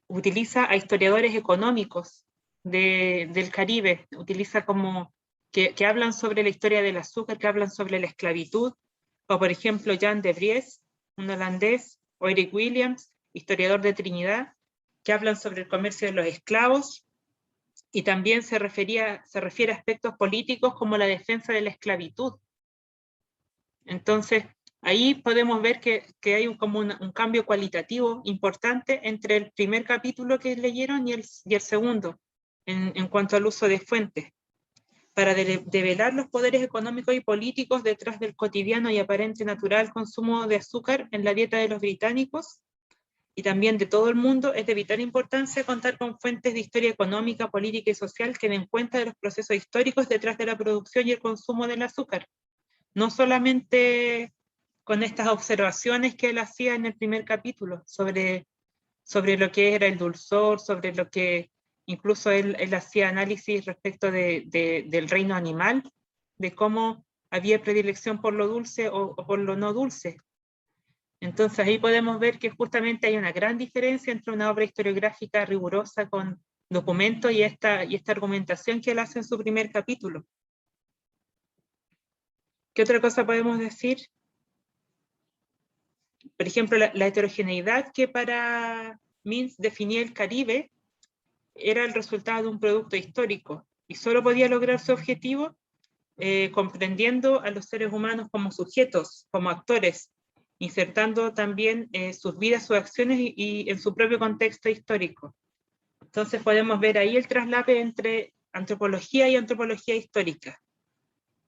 utiliza a historiadores económicos del Caribe, utiliza como que hablan sobre la historia del azúcar, que hablan sobre la esclavitud, o por ejemplo Jan de Vries, un holandés, o Eric Williams, historiador de Trinidad, que hablan sobre el comercio de los esclavos, y también se refiere a aspectos políticos como la defensa de la esclavitud. Entonces, ahí podemos ver que hay como un cambio cualitativo importante entre el primer capítulo que leyeron y el segundo, en cuanto al uso de fuentes, para develar los poderes económicos y políticos detrás del cotidiano y aparente natural consumo de azúcar en la dieta de los británicos y también de todo el mundo. Es de vital importancia contar con fuentes de historia económica, política y social que den cuenta de los procesos históricos detrás de la producción y el consumo del azúcar. No solamente con estas observaciones que él hacía en el primer capítulo sobre lo que era el dulzor, sobre lo que incluso él hacía análisis respecto del reino animal, de cómo había predilección por lo dulce o por lo no dulce. Entonces ahí podemos ver que justamente hay una gran diferencia entre una obra historiográfica rigurosa con documentos y esta argumentación que él hace en su primer capítulo. ¿Qué otra cosa podemos decir? Por ejemplo, la heterogeneidad que para Mintz definía el Caribe era el resultado de un producto histórico y solo podía lograr su objetivo comprendiendo a los seres humanos como sujetos, como actores, insertando también sus vidas, sus acciones y en su propio contexto histórico. Entonces podemos ver ahí el traslape entre antropología y antropología histórica.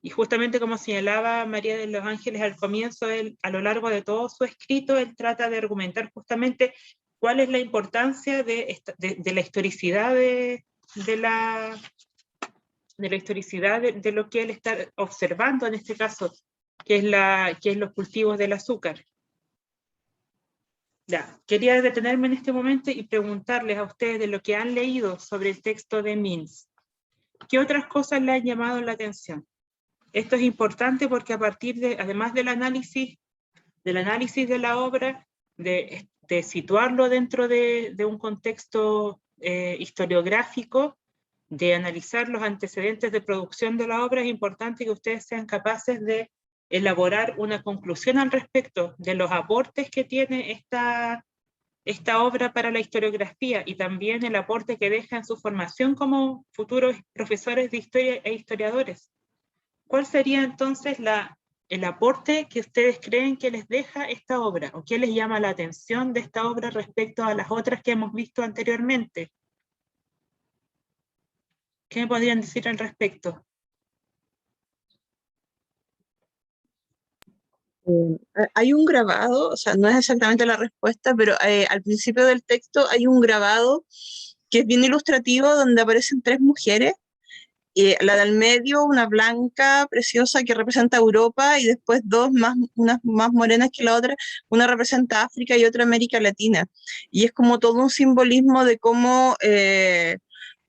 Y justamente como señalaba María de los Ángeles al comienzo, a lo largo de todo su escrito, él trata de argumentar justamente cuál es la importancia de la historicidad de lo que él está observando en este caso, que es los cultivos del azúcar. Ya, quería detenerme en este momento y preguntarles a ustedes de lo que han leído sobre el texto de Mintz. ¿Qué otras cosas le han llamado la atención? Esto es importante porque a partir además del análisis de la obra, de situarlo dentro de un contexto historiográfico, de analizar los antecedentes de producción de la obra, es importante que ustedes sean capaces de elaborar una conclusión al respecto de los aportes que tiene esta obra para la historiografía y también el aporte que deja en su formación como futuros profesores de historia e historiadores. ¿Cuál sería entonces el aporte que ustedes creen que les deja esta obra? ¿O qué les llama la atención de esta obra respecto a las otras que hemos visto anteriormente? ¿Qué me podrían decir al respecto? Hay un grabado, o sea, no es exactamente la respuesta, pero al principio del texto hay un grabado que es bien ilustrativo donde aparecen tres mujeres. La del medio, una blanca preciosa que representa Europa, y después unas más morenas que la otra, una representa África y otra América Latina. Y es como todo un simbolismo de cómo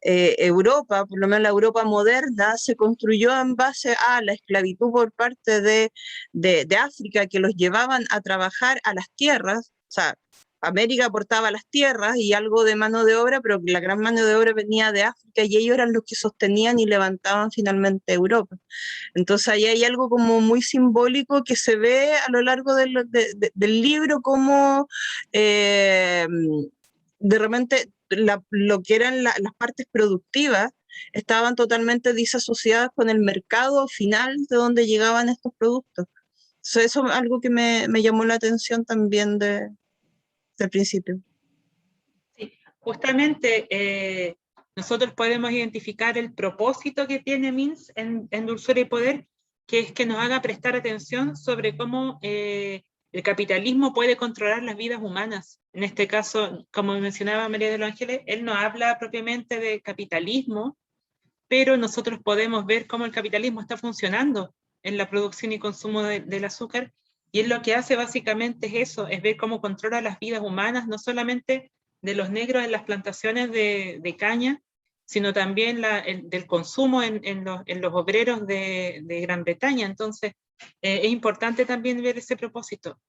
Europa, por lo menos la Europa moderna, se construyó en base a la esclavitud por parte de África, que los llevaban a trabajar a las tierras. O sea, América aportaba las tierras y algo de mano de obra, pero la gran mano de obra venía de África y ellos eran los que sostenían y levantaban finalmente Europa. Entonces ahí hay algo como muy simbólico que se ve a lo largo del libro, como de repente lo que eran las partes productivas estaban totalmente disasociadas con el mercado final de donde llegaban estos productos. Entonces eso es algo que me llamó la atención también del principio. Sí, justamente nosotros podemos identificar el propósito que tiene Mintz en Dulzura y Poder, que es que nos haga prestar atención sobre cómo el capitalismo puede controlar las vidas humanas. En este caso, como mencionaba María de los Ángeles, él no habla propiamente de capitalismo, pero nosotros podemos ver cómo el capitalismo está funcionando en la producción y consumo del azúcar, y él lo que hace básicamente es eso, es ver cómo controla las vidas humanas, no solamente de los negros en las plantaciones de caña, sino también del consumo en los obreros de Gran Bretaña. Entonces, es importante también ver ese propósito.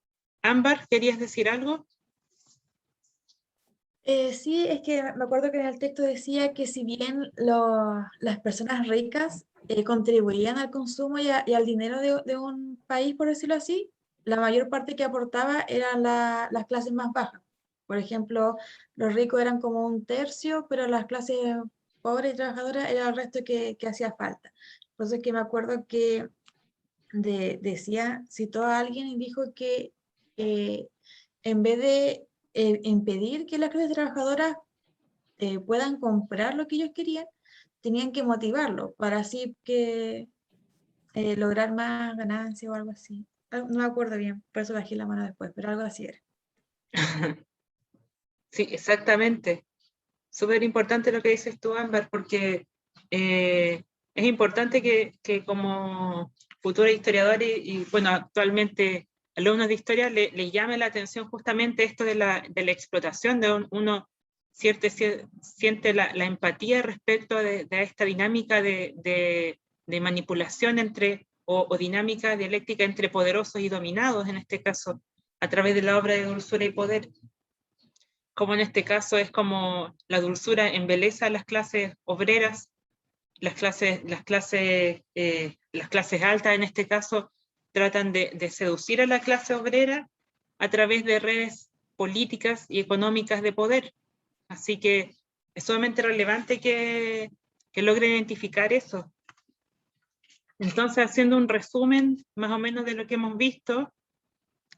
Ámbar, ¿querías decir algo? Sí, es que me acuerdo que en el texto decía que si bien las personas ricas contribuían al consumo y al dinero de un país, por decirlo así, la mayor parte que aportaba eran las clases más bajas. Por ejemplo, los ricos eran como un tercio, pero las clases pobres y trabajadoras era el resto que hacía falta. Entonces que me acuerdo que decía, citó a alguien y dijo que en vez de impedir que las clases trabajadoras puedan comprar lo que ellos querían, tenían que motivarlo para así que lograr más ganancia o algo así. No me acuerdo bien, por eso bajé la mano después, pero algo así era. Sí, exactamente. Súper importante lo que dices tú, Ámbar, porque es importante que como futura historiadora y, bueno, actualmente alumnos de historia le llame la atención justamente esto de la explotación, uno siente la empatía respecto de esta dinámica de manipulación entre o dinámica dialéctica entre poderosos y dominados, en este caso, a través de la obra de Dulzura y Poder. Como en este caso es como la dulzura embeleza a las clases obreras, las clases altas en este caso tratan de seducir a la clase obrera a través de redes políticas y económicas de poder. Así que es sumamente relevante que logre identificar eso. Entonces, haciendo un resumen más o menos de lo que hemos visto,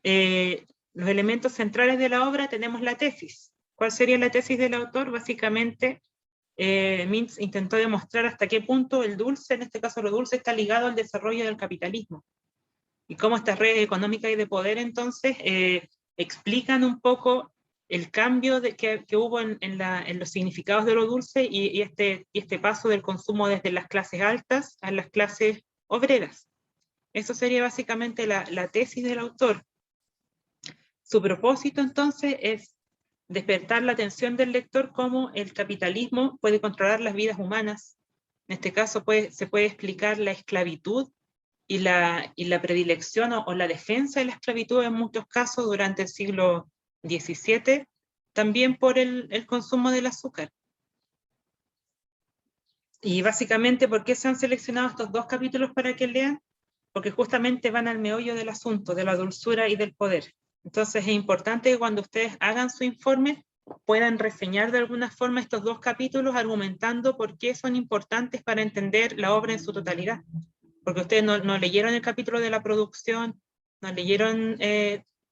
los elementos centrales de la obra tenemos la tesis. ¿Cuál sería la tesis del autor? Básicamente, Mintz intentó demostrar hasta qué punto el dulce, en este caso lo dulce, está ligado al desarrollo del capitalismo. Y cómo estas redes económicas y de poder, entonces, explican un poco el cambio que hubo en los significados de lo dulce y este paso del consumo desde las clases altas a las clases obreras. Eso sería básicamente la tesis del autor. Su propósito, entonces, es despertar la atención del lector cómo el capitalismo puede controlar las vidas humanas. En este caso se puede explicar la esclavitud y la predilección o la defensa de la esclavitud en muchos casos durante el siglo XVII, también por el consumo del azúcar. Y básicamente, ¿por qué se han seleccionado estos dos capítulos para que lean? Porque justamente van al meollo del asunto, de la dulzura y del poder. Entonces es importante que cuando ustedes hagan su informe puedan reseñar de alguna forma estos dos capítulos argumentando por qué son importantes para entender la obra en su totalidad. Porque ustedes no leyeron el capítulo de la producción, no leyeron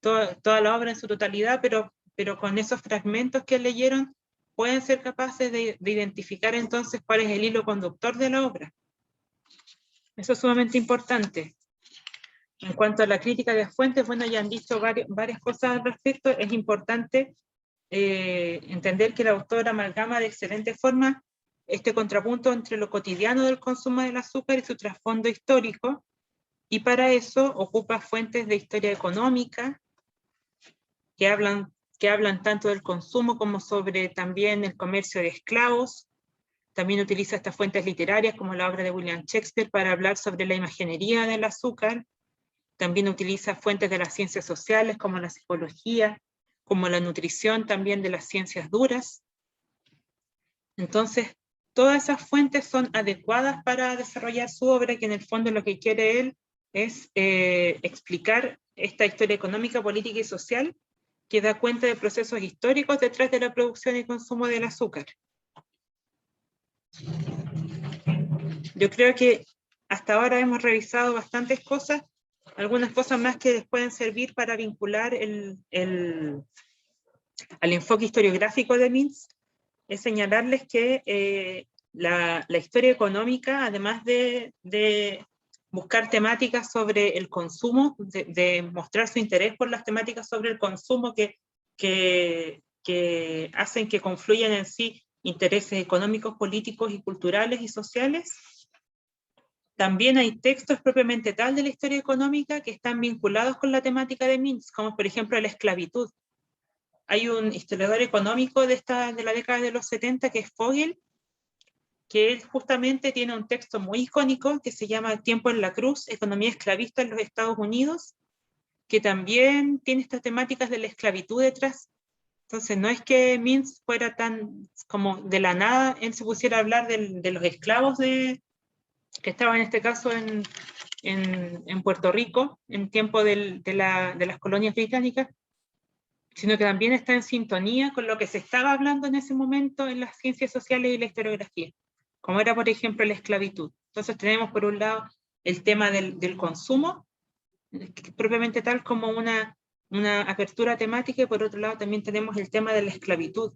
toda la obra en su totalidad, pero con esos fragmentos que leyeron pueden ser capaces de identificar entonces cuál es el hilo conductor de la obra. Eso es sumamente importante. En cuanto a la crítica de fuentes, bueno, ya han dicho varias cosas al respecto. Es importante entender que el autor amalgama de excelente forma este contrapunto entre lo cotidiano del consumo del azúcar y su trasfondo histórico, y para eso ocupa fuentes de historia económica que hablan tanto del consumo como sobre también el comercio de esclavos. También utiliza estas fuentes literarias como la obra de William Shakespeare para hablar sobre la imaginería del azúcar. También utiliza fuentes de las ciencias sociales como la psicología, como la nutrición, también de las ciencias duras. Entonces, todas esas fuentes son adecuadas para desarrollar su obra, que en el fondo lo que quiere él es explicar esta historia económica, política y social que da cuenta de procesos históricos detrás de la producción y consumo del azúcar. Yo creo que hasta ahora hemos revisado bastantes cosas, algunas cosas más que les pueden servir para vincular al enfoque historiográfico de Mintz, es señalarles que la historia económica, además de buscar temáticas sobre el consumo, de mostrar su interés por las temáticas sobre el consumo que hacen que confluyan en sí intereses económicos, políticos y culturales y sociales, también hay textos propiamente tal de la historia económica que están vinculados con la temática de Mintz, como por ejemplo la esclavitud. Hay un historiador económico de la década de los 70 que es Fogel, que él justamente tiene un texto muy icónico que se llama El tiempo en la cruz, economía esclavista en los Estados Unidos, que también tiene estas temáticas de la esclavitud detrás. Entonces no es que Mintz fuera tan como de la nada, él se pusiera a hablar de los esclavos que estaban en este caso en Puerto Rico, en tiempo de las colonias británicas, sino que también está en sintonía con lo que se estaba hablando en ese momento en las ciencias sociales y la historiografía, como era por ejemplo la esclavitud. Entonces tenemos por un lado el tema del consumo, propiamente tal como una apertura temática, y por otro lado también tenemos el tema de la esclavitud,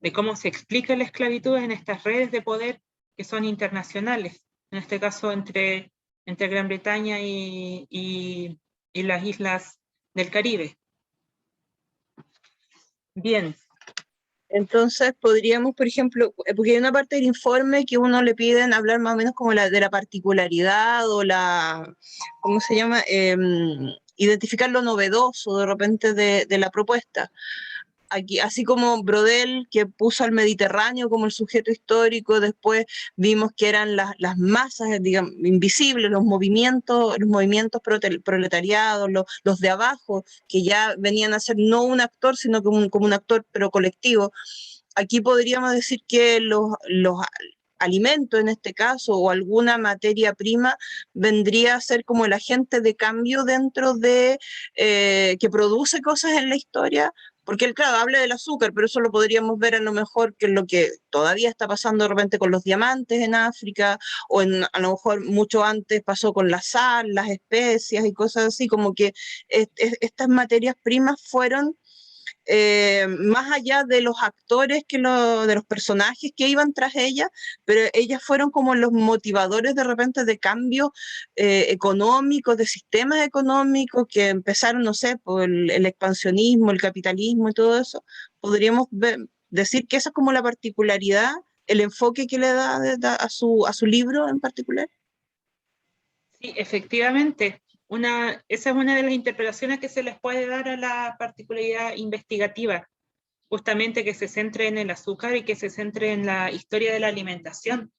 de cómo se explica la esclavitud en estas redes de poder que son internacionales, en este caso entre Gran Bretaña y las islas del Caribe. Bien. Entonces podríamos, por ejemplo, porque hay una parte del informe que uno le piden hablar más o menos como de la particularidad o ¿cómo se llama? Identificar lo novedoso de repente de la propuesta. aquí, así como Brodel, que puso al Mediterráneo como el sujeto histórico, después vimos que eran las masas, digamos, invisibles, los movimientos proletariados, los de abajo, que ya venían a ser no un actor, sino como un actor, pero colectivo. Aquí podríamos decir que los alimentos en este caso, o alguna materia prima, vendría a ser como el agente de cambio dentro de, que produce cosas en la historia, porque él, claro, habla del azúcar, pero eso lo podríamos ver a lo mejor que es lo que todavía está pasando de repente con los diamantes en África, o a lo mejor mucho antes pasó con la sal, las especias y cosas así, como que estas materias primas fueron más allá de los actores, de los personajes que iban tras ella, pero ellas fueron como los motivadores de repente de cambios económicos, de sistemas económicos que empezaron, no sé, por el expansionismo, el capitalismo y todo eso. Podríamos decir que esa es como la particularidad, el enfoque que le da a su libro en particular. Sí, efectivamente. Esa es una de las interpretaciones que se les puede dar a la particularidad investigativa, justamente que se centre en el azúcar y que se centre en la historia de la alimentación,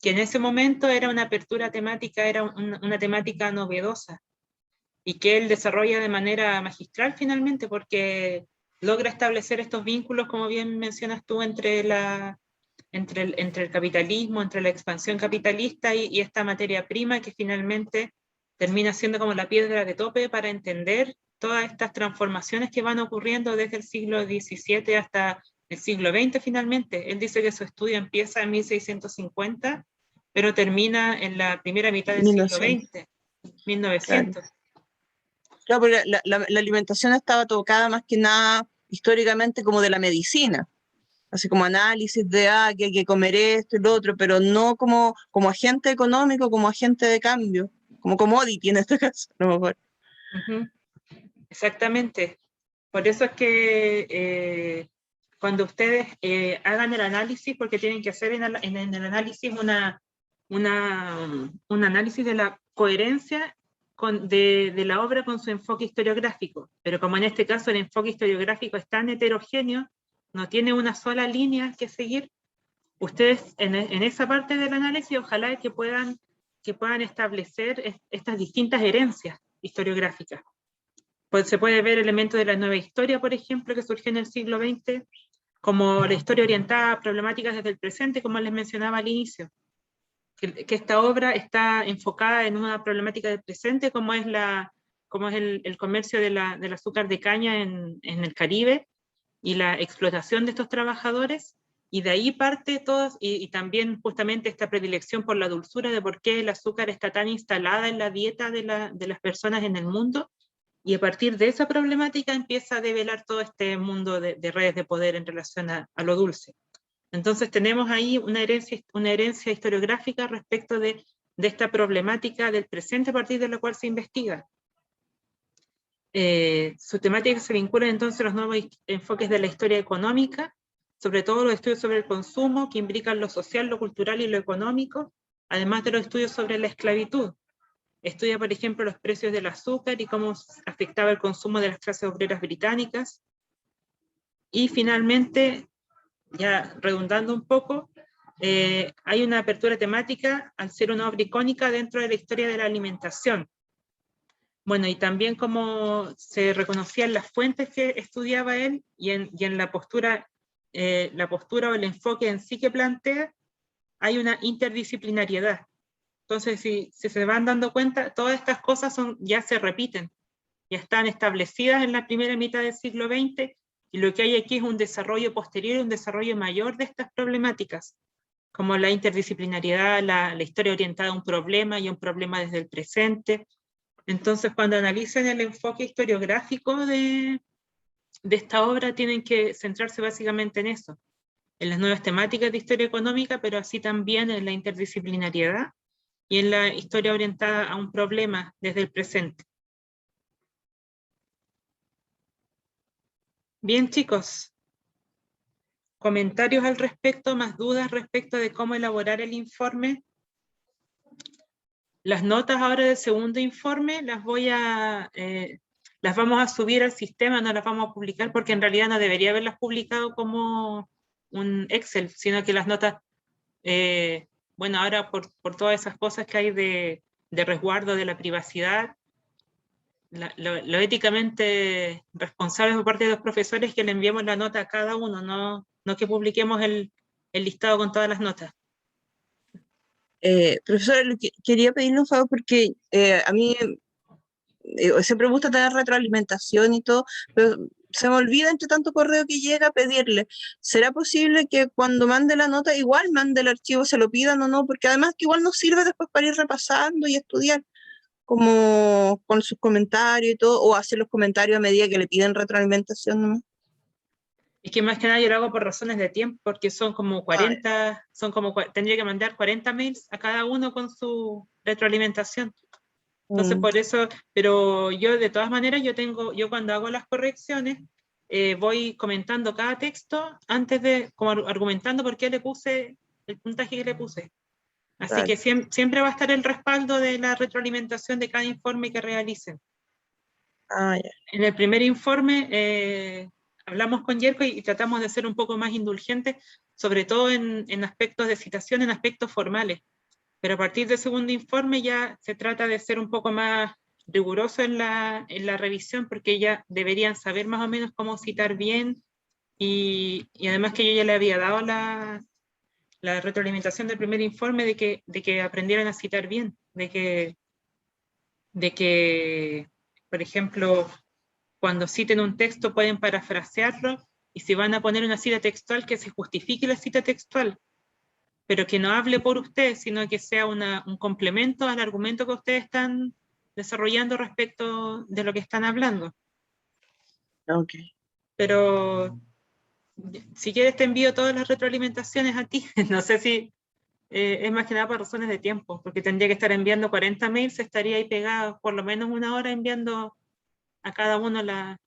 que en ese momento era una apertura temática, era una temática novedosa, y que él desarrolla de manera magistral finalmente, porque logra establecer estos vínculos, como bien mencionas tú, entre el capitalismo, entre la expansión capitalista y esta materia prima que finalmente termina siendo como la piedra de tope para entender todas estas transformaciones que van ocurriendo desde el siglo XVII hasta el siglo XX finalmente. Él dice que su estudio empieza en 1650, pero termina en la primera mitad del siglo XX, 1900. Claro. Claro, porque la alimentación estaba tocada más que nada históricamente como de la medicina, así como análisis de que hay que comer esto y lo otro, pero no como agente económico, como agente de cambio, como commodity en este caso, a lo mejor. Uh-huh. Exactamente. Por eso es que cuando ustedes hagan el análisis, porque tienen que hacer en el análisis un análisis de la coherencia de la obra con su enfoque historiográfico, pero como en este caso el enfoque historiográfico es tan heterogéneo, no tiene una sola línea que seguir, ustedes en esa parte del análisis ojalá que puedan establecer estas distintas herencias historiográficas. Pues se puede ver elementos de la nueva historia, por ejemplo, que surgió en el siglo XX, como la historia orientada a problemáticas desde el presente, como les mencionaba al inicio. Que esta obra está enfocada en una problemática del presente, como es el comercio del azúcar de caña en el Caribe y la explotación de estos trabajadores, y de ahí parte todo, y también justamente esta predilección por la dulzura de por qué el azúcar está tan instalada en la dieta de las personas en el mundo, y a partir de esa problemática empieza a develar todo este mundo de redes de poder en relación a lo dulce. Entonces tenemos ahí una herencia historiográfica respecto de esta problemática del presente a partir de la cual se investiga. Su temática se vincula entonces a los nuevos enfoques de la historia económica, sobre todo los estudios sobre el consumo, que implican lo social, lo cultural y lo económico, además de los estudios sobre la esclavitud. Estudia, por ejemplo, los precios del azúcar y cómo afectaba el consumo de las clases obreras británicas. Y finalmente, ya redundando un poco, hay una apertura temática al ser una obra icónica dentro de la historia de la alimentación. Bueno, y también como se reconocían las fuentes que estudiaba él y en la postura o el enfoque en sí que plantea, hay una interdisciplinariedad. Entonces, si se van dando cuenta, todas estas cosas ya se repiten, ya están establecidas en la primera mitad del siglo XX, y lo que hay aquí es un desarrollo posterior, un desarrollo mayor de estas problemáticas, como la interdisciplinariedad, la historia orientada a un problema y a un problema desde el presente. Entonces, cuando analicen el enfoque historiográfico de esta obra, tienen que centrarse básicamente en eso, en las nuevas temáticas de historia económica, pero así también en la interdisciplinariedad y en la historia orientada a un problema desde el presente. Bien, chicos, ¿comentarios al respecto? ¿Más dudas respecto de cómo elaborar el informe? Las notas ahora del segundo informe las voy a las vamos a subir al sistema, no las vamos a publicar, porque en realidad no debería haberlas publicado como un Excel, sino que las notas, bueno, ahora por todas esas cosas que hay de resguardo de la privacidad, lo éticamente responsable por parte de los profesores es que le enviemos la nota a cada uno, no que publiquemos el listado con todas las notas. Profesor, quería pedirle un favor porque a mí siempre me gusta tener retroalimentación y todo, pero se me olvida entre tanto correo que llega pedirle. ¿Será posible que cuando mande la nota igual mande el archivo, se lo pidan o no? Porque además que igual nos sirve después para ir repasando y estudiar, como con sus comentarios y todo, o hacer los comentarios a medida que le piden retroalimentación nomás. Es que más que nada yo lo hago por razones de tiempo, porque son como 40, tendría que mandar 40 mails a cada uno con su retroalimentación. Entonces por eso, pero yo de todas maneras, yo cuando hago las correcciones, voy comentando cada texto antes de, como argumentando por qué le puse el puntaje que le puse. Así Vale. que siempre va a estar el respaldo de la retroalimentación de cada informe que realicen. Ah, ya. En el primer informe hablamos con Yerko y tratamos de ser un poco más indulgentes, sobre todo en aspectos de citación, en aspectos formales. Pero a partir del segundo informe ya se trata de ser un poco más riguroso en la revisión, porque ya deberían saber más o menos cómo citar bien, y además que yo ya le había dado la retroalimentación del primer informe de que aprendieran a citar bien, de que, por ejemplo, cuando citen un texto pueden parafrasearlo, y si van a poner una cita textual, que se justifique la cita textual, pero que no hable por ustedes, sino que sea un complemento al argumento que ustedes están desarrollando respecto de lo que están hablando. Ok. Pero si quieres te envío todas las retroalimentaciones a ti. No sé si es más que nada por razones de tiempo, porque tendría que estar enviando 40 mails, estaría ahí pegado por lo menos una hora enviando a cada uno la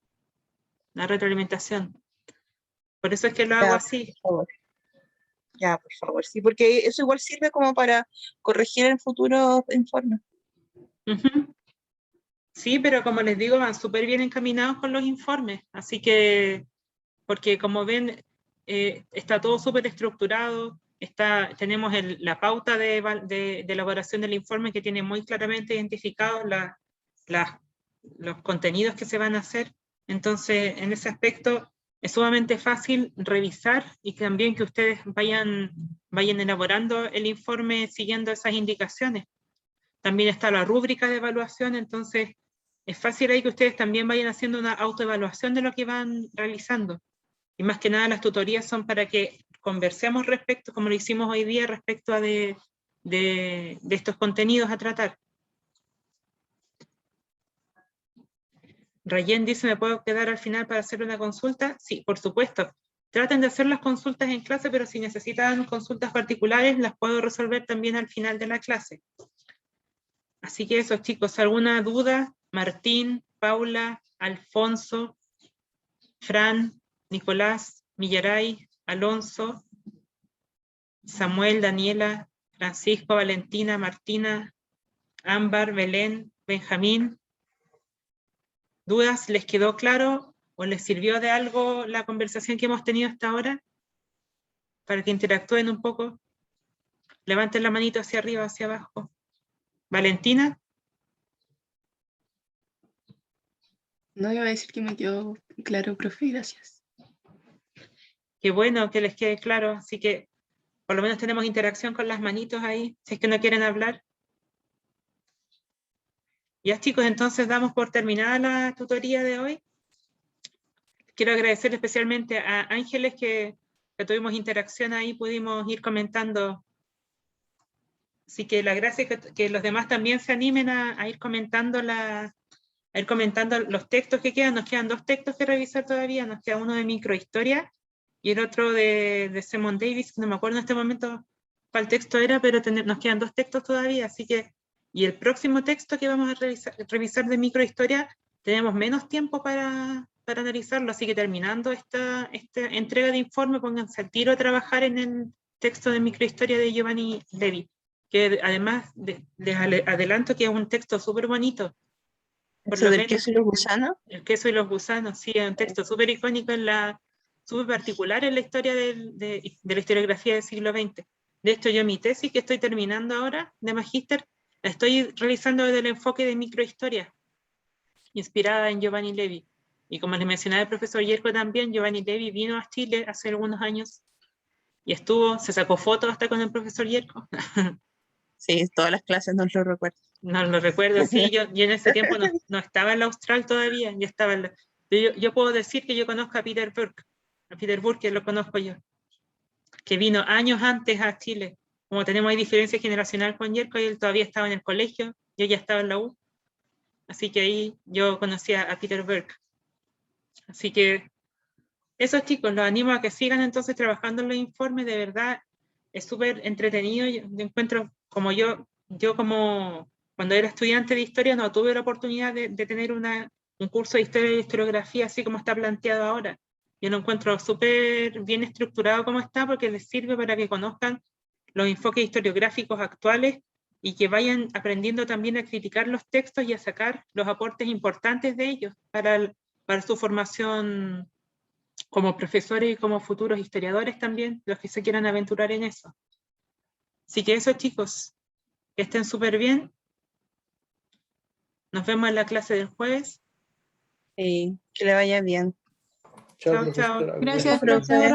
retroalimentación. Por eso es que lo hago así. Por favor. Ya, por favor, sí, porque eso igual sirve como para corregir en futuros informes. Uh-huh. Sí, pero como les digo, van súper bien encaminados con los informes, así que, porque como ven, está todo súper estructurado, tenemos la pauta de elaboración del informe que tiene muy claramente identificados los contenidos que se van a hacer. Entonces, en ese aspecto, es sumamente fácil revisar y también que ustedes vayan elaborando el informe siguiendo esas indicaciones. También está la rúbrica de evaluación, entonces es fácil ahí que ustedes también vayan haciendo una autoevaluación de lo que van realizando. Y más que nada las tutorías son para que conversemos respecto, como lo hicimos hoy día, respecto a de estos contenidos a tratar. Rayen dice, ¿me puedo quedar al final para hacer una consulta? Sí, por supuesto. Traten de hacer las consultas en clase, pero si necesitan consultas particulares, las puedo resolver también al final de la clase. Así que eso, chicos, ¿alguna duda? Martín, Paula, Alfonso, Fran, Nicolás, Millaray, Alonso, Samuel, Daniela, Francisco, Valentina, Martina, Ámbar, Belén, Benjamín. ¿Dudas? ¿Les quedó claro o les sirvió de algo la conversación que hemos tenido hasta ahora? Para que interactúen un poco. Levanten la manito hacia arriba, hacia abajo. ¿Valentina? No, iba a decir que me quedó claro, profe, gracias. Qué bueno que les quede claro, así que por lo menos tenemos interacción con las manitos ahí, si es que no quieren hablar. Ya chicos, entonces damos por terminada la tutoría de hoy. Quiero agradecer especialmente a Ángeles que tuvimos interacción ahí, pudimos ir comentando. Así que la gracia es que los demás también se animen a ir comentando los textos que quedan. Nos quedan 2 textos que revisar todavía, nos queda uno de microhistoria y el otro de Simon Davis, no me acuerdo en este momento cuál texto era, pero nos quedan 2 textos todavía, así que, y el próximo texto que vamos a revisar de microhistoria, tenemos menos tiempo para analizarlo, así que terminando esta entrega de informe, pónganse al tiro a trabajar en el texto de microhistoria de Giovanni Levi, que además les adelanto que es un texto súper bonito. por Eso lo del menos queso y los gusanos. El queso y los gusanos, sí, es un texto súper icónico, súper particular en la historia de la historiografía del siglo XX. De hecho, yo mi tesis que estoy terminando ahora de magíster, la estoy realizando desde el enfoque de microhistoria, inspirada en Giovanni Levi. Y como les mencionaba el profesor Yerko también, Giovanni Levi vino a Chile hace algunos años y se sacó fotos hasta con el profesor Yerko. Sí, todas las clases no lo recuerdo. No lo recuerdo, sí, yo en ese tiempo no estaba en la Austral todavía, yo estaba yo puedo decir que yo conozco a Peter Burke lo conozco yo, que vino años antes a Chile. Como tenemos ahí diferencia generacional con Yerko, y él todavía estaba en el colegio, yo ya estaba en la U, así que ahí yo conocía a Peter Burke. Así que esos chicos, los animo a que sigan entonces trabajando en los informes, de verdad, es súper entretenido. Yo encuentro como como cuando era estudiante de historia no tuve la oportunidad de tener un curso de historia y historiografía así como está planteado ahora. Yo lo encuentro súper bien estructurado como está porque les sirve para que conozcan los enfoques historiográficos actuales y que vayan aprendiendo también a criticar los textos y a sacar los aportes importantes de ellos para su formación como profesores y como futuros historiadores también, los que se quieran aventurar en eso. Así que eso, chicos, que estén súper bien. Nos vemos en la clase del jueves. Sí, que le vaya bien. Chao, Chao, chao. profesora. Gracias, Profe. profesora.